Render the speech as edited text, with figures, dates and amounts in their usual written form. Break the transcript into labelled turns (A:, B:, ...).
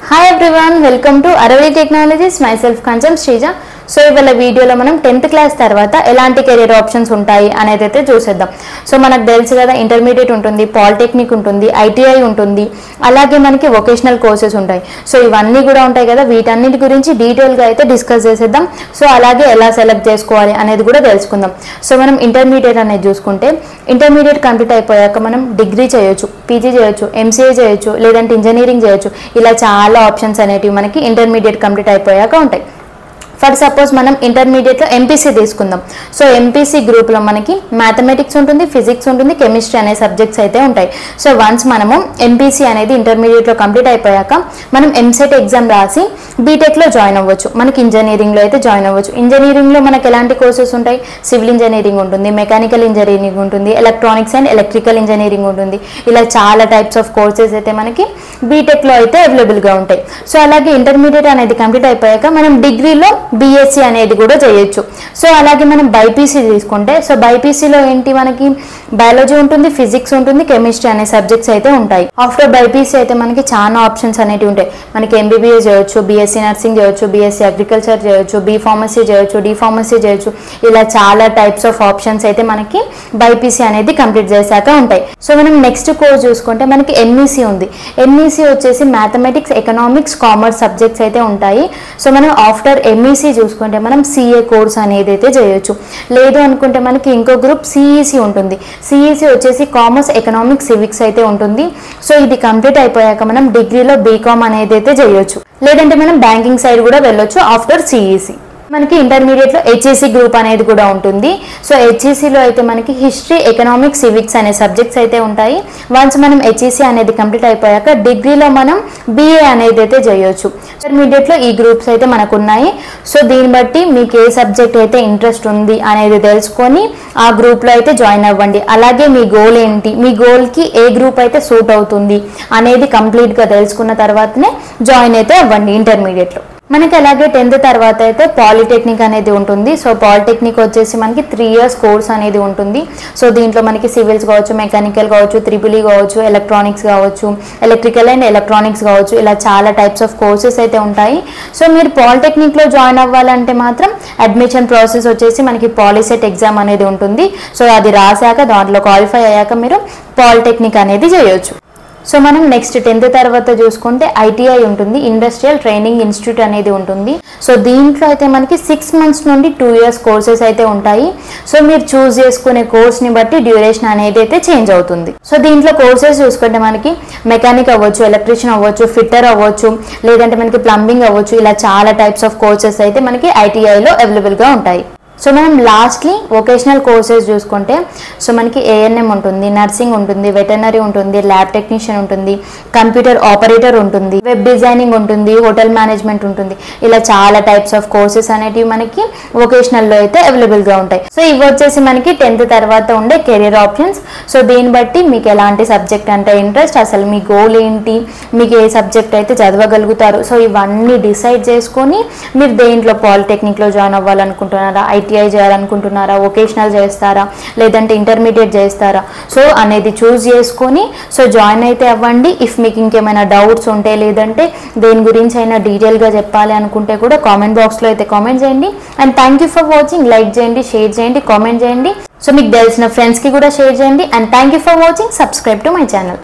A: Hi everyone, welcome to Aravali Technologies. Myself Kancham Shrija. So ఇవాళ వీడియోలో మనం 10th class తర్వాత ఎలాంటి కెరీర్ ఆప్షన్స్ ఉంటాయి అనేది అయితే చూసేద్దాం. సో మనకు తెలుసు కదా, ఇంటర్మీడియట్ ఉంటుంది, పాలిటెక్నిక్ ఉంటుంది, ఐటీఐ ఉంటుంది, అలాగే మనకి వొకేషనల్ కోర్సెస్ ఉంటాయి. సో ఇవన్నీ కూడా ఉంటాయి కదా, వీటన్నిటి గురించి డీటెయిల్గా అయితే డిస్కస్ చేసేద్దాం. సో అలాగే ఎలా సెలెక్ట్ చేసుకోవాలి అనేది కూడా తెలుసుకుందాం. సో మనం ఇంటర్మీడియట్ అనేది చూసుకుంటే, ఇంటర్మీడియట్ కంప్లీట్ అయిపోయాక మనం డిగ్రీ చేయొచ్చు, పీజీ చేయొచ్చు, ఎంసీఏ చేయొచ్చు, లేదంటే ఇంజనీరింగ్ చేయొచ్చు. ఇలా చాలా ఆప్షన్స్ అనేటివి మనకి ఇంటర్మీడియట్ కంప్లీట్ అయిపోయాక ఉంటాయి. ఫర్ సపోజ్ మనం ఇంటర్మీడియట్లో ఎంపీసీ తీసుకుందాం. సో ఎంపీసీ గ్రూప్లో మనకి మ్యాథమెటిక్స్ ఉంటుంది, ఫిజిక్స్ ఉంటుంది, కెమిస్ట్రీ అనే సబ్జెక్ట్స్ అయితే ఉంటాయి. సో వన్స్ మనము ఎంపీసీ అనేది ఇంటర్మీడియట్లో కంప్లీట్ అయిపోయాక మనం ఎంసెట్ ఎగ్జామ్ రాసి బీటెక్లో జాయిన్ అవ్వచ్చు. మనకి ఇంజనీరింగ్లో అయితే జాయిన్ అవ్వచ్చు. ఇంజనీరింగ్లో మనకి ఎలాంటి కోర్సెస్ ఉంటాయి? సివిల్ ఇంజనీరింగ్ ఉంటుంది, మెకానికల్ ఇంజనీరింగ్ ఉంటుంది, ఎలక్ట్రానిక్స్ అండ్ ఎలక్ట్రికల్ ఇంజనీరింగ్ ఉంటుంది. ఇలా చాలా టైప్స్ ఆఫ్ కోర్సెస్ అయితే మనకి బీటెక్లో అయితే అవైలబుల్గా ఉంటాయి. సో అలాగే ఇంటర్మీడియట్ అనేది కంప్లీట్ అయిపోయాక మనం డిగ్రీలో బీఎస్సీ అనేది కూడా చేయొచ్చు. సో అలాగే మనం బైపీసీ తీసుకుంటే, సో బైపీసీలో ఏంటి, మనకి బయాలజీ ఉంటుంది, ఫిజిక్స్ ఉంటుంది, కెమిస్ట్రీ అనే సబ్జెక్ట్స్ అయితే ఉంటాయి. ఆఫ్టర్ బైపీసీ అయితే మనకి చాలా ఆప్షన్స్ అనేవి ఉంటాయి. మనకి ఎంబీబీఎస్ చేయొచ్చు, బీఎస్సీ నర్సింగ్ చేయొచ్చు, బీఎస్సీ అగ్రికల్చర్ చేయొచ్చు, బీ ఫార్మసీ చేయొచ్చు, డి ఫార్మసీ చేయొచ్చు. ఇలా చాలా టైప్స్ ఆఫ్ ఆప్షన్స్ అయితే మనకి బైపీసీ అనేది కంప్లీట్ చేశాక ఉంటాయి. సో మనం నెక్స్ట్ కోర్స్ చూసుకుంటే మనకి ఎంఈసీ ఉంది. ఎంఈసీ వచ్చేసి మ్యాథమెటిక్స్, ఎకనామిక్స్, కామర్స్ సబ్జెక్ట్స్ అయితే ఉంటాయి. సో మనం ఆఫ్టర్ ఎంఈసీ చూసుకుంటే మనం సిఏ కోర్స్ అనేది అయితే చేయొచ్చు. లేదు అనుకుంటే మనకి ఇంకో గ్రూప్ సిఈసి ఉంటుంది. సిఈసి వచ్చేసి కామర్స్, ఎకనామిక్స్, సివిక్స్ అయితే ఉంటుంది. సో ఇది కంప్లీట్ అయిపోయాక మనం డిగ్రీలో బీకామ్ అనేది అయితే చేయొచ్చు. లేదంటే మనం బ్యాంకింగ్ సైడ్ కూడా వెళ్ళొచ్చు ఆఫ్టర్ సిఈసి. మనకి ఇంటర్మీడియట్లో హెచ్ఈసి గ్రూప్ అనేది కూడా ఉంటుంది. సో హెచ్ఈసిలో అయితే మనకి హిస్టరీ, ఎకనామిక్స్, సివిక్స్ అనే సబ్జెక్ట్స్ అయితే ఉంటాయి. వన్స్ మనం హెచ్ఈసి అనేది కంప్లీట్ అయిపోయాక డిగ్రీలో మనం బీఏ అనేది అయితే చేయొచ్చు. ఇంటర్మీడియట్లో ఈ గ్రూప్స్ అయితే మనకు ఉన్నాయి. సో దీన్ని బట్టి మీకు ఏ సబ్జెక్ట్ అయితే ఇంట్రెస్ట్ ఉంది అనేది తెలుసుకొని ఆ గ్రూప్లో అయితే జాయిన్ అవ్వండి. అలాగే మీ గోల్ ఏంటి, మీ గోల్కి ఏ గ్రూప్ అయితే సూట్ అవుతుంది అనేది కంప్లీట్గా తెలుసుకున్న తర్వాతనే జాయిన్ అయితే అవ్వండి ఇంటర్మీడియట్లో. మనకి అలాగే 10th తర్వాత అయితే పాలిటెక్నిక్ అనేది ఉంటుంది. సో పాలిటెక్నిక్ వచ్చేసి మనకి 3 years కోర్స్ అనేది ఉంటుంది. సో దీంట్లో మనకి సివిల్స్ కావచ్చు, మెకానికల్ కావచ్చు, త్రిపుల్ కావచ్చు, ఎలక్ట్రానిక్స్ కావచ్చు, ఎలక్ట్రికల్ అండ్ ఎలక్ట్రానిక్స్ కావచ్చు, ఇలా చాలా టైప్స్ ఆఫ్ కోర్సెస్ అయితే ఉంటాయి. సో మీరు పాలిటెక్నిక్లో జాయిన్ అవ్వాలంటే మాత్రం అడ్మిషన్ ప్రాసెస్ వచ్చేసి మనకి పాలిసెట్ ఎగ్జామ్ అనేది ఉంటుంది. సో అది రాశాక దాంట్లో క్వాలిఫై అయ్యాక మీరు పాలిటెక్నిక్ అనేది చేయొచ్చు. సో మనం నెక్స్ట్ 10th తర్వాత చూసుకుంటే ఐటీఐ ఉంటుంది, ఇండస్ట్రియల్ ట్రైనింగ్ ఇన్స్టిట్యూట్ అనేది ఉంటుంది. సో దీంట్లో అయితే మనకి 6 months నుండి 2 years కోర్సెస్ అయితే ఉంటాయి. సో మీరు చూస్ చేసుకునే కోర్స్ని బట్టి డ్యూరేషన్ అనేది అయితే చేంజ్ అవుతుంది. సో దీంట్లో కోర్సెస్ చూసుకుంటే మనకి మెకానిక్ అవ్వచ్చు, ఎలక్ట్రీషియన్ అవ్వచ్చు, ఫిట్టర్ అవ్వచ్చు, లేదంటే మనకి ప్లంబింగ్ అవ్వచ్చు. ఇలా చాలా టైప్స్ ఆఫ్ కోర్సెస్ అయితే మనకి ఐటీఐలో అవైలబుల్గా ఉంటాయి. సో మనం లాస్ట్లీ వొకేషనల్ కోర్సెస్ చూసుకుంటే, సో మనకి ఏఎన్ఎం ఉంటుంది, నర్సింగ్ ఉంటుంది, వెటర్నరీ ఉంటుంది, ల్యాబ్ టెక్నీషియన్ ఉంటుంది, కంప్యూటర్ ఆపరేటర్ ఉంటుంది, వెబ్ డిజైనింగ్ ఉంటుంది, హోటల్ మేనేజ్మెంట్ ఉంటుంది. ఇలా చాలా టైప్స్ ఆఫ్ కోర్సెస్ అనేటివి మనకి వొకేషనల్లో అయితే అవైలబుల్గా ఉంటాయి. సో ఇవి వచ్చేసి మనకి 10th తర్వాత ఉండే కెరీర్ ఆప్షన్స్. సో దీన్ని బట్టి మీకు ఎలాంటి సబ్జెక్ట్ అంటే ఇంట్రెస్ట్, అసలు మీ గోల్ ఏంటి, మీకు ఏ సబ్జెక్ట్ అయితే చదవగలుగుతారు, సో ఇవన్నీ డిసైడ్ చేసుకొని మీరు దేంట్లో పాలిటెక్నిక్లో జాయిన్ అవ్వాలనుకుంటున్నారా, ఐటీఐ చేయాలనుకుంటున్నారా, వొకేషనల్ చేస్తారా, లేదంటే ఇంటర్మీడియట్ చేస్తారా, సో అనేది చూస్ చేసుకొని సో జాయిన్ అయితే అవ్వండి. ఇఫ్ మీకు ఇంకేమైనా డౌట్స్ ఉంటే, లేదంటే దేని గురించి అయినా డీటెయిల్గా చెప్పాలి అనుకుంటే కూడా కామెంట్ బాక్స్లో అయితే కామెంట్ చేయండి. And thank you for watching. Like చేయండి, షేర్ చేయండి, కామెంట్ చేయండి. సో మీకు తెలిసిన ఫ్రెండ్స్కి కూడా షేర్ చేయండి. And thank you for watching. Subscribe to my channel.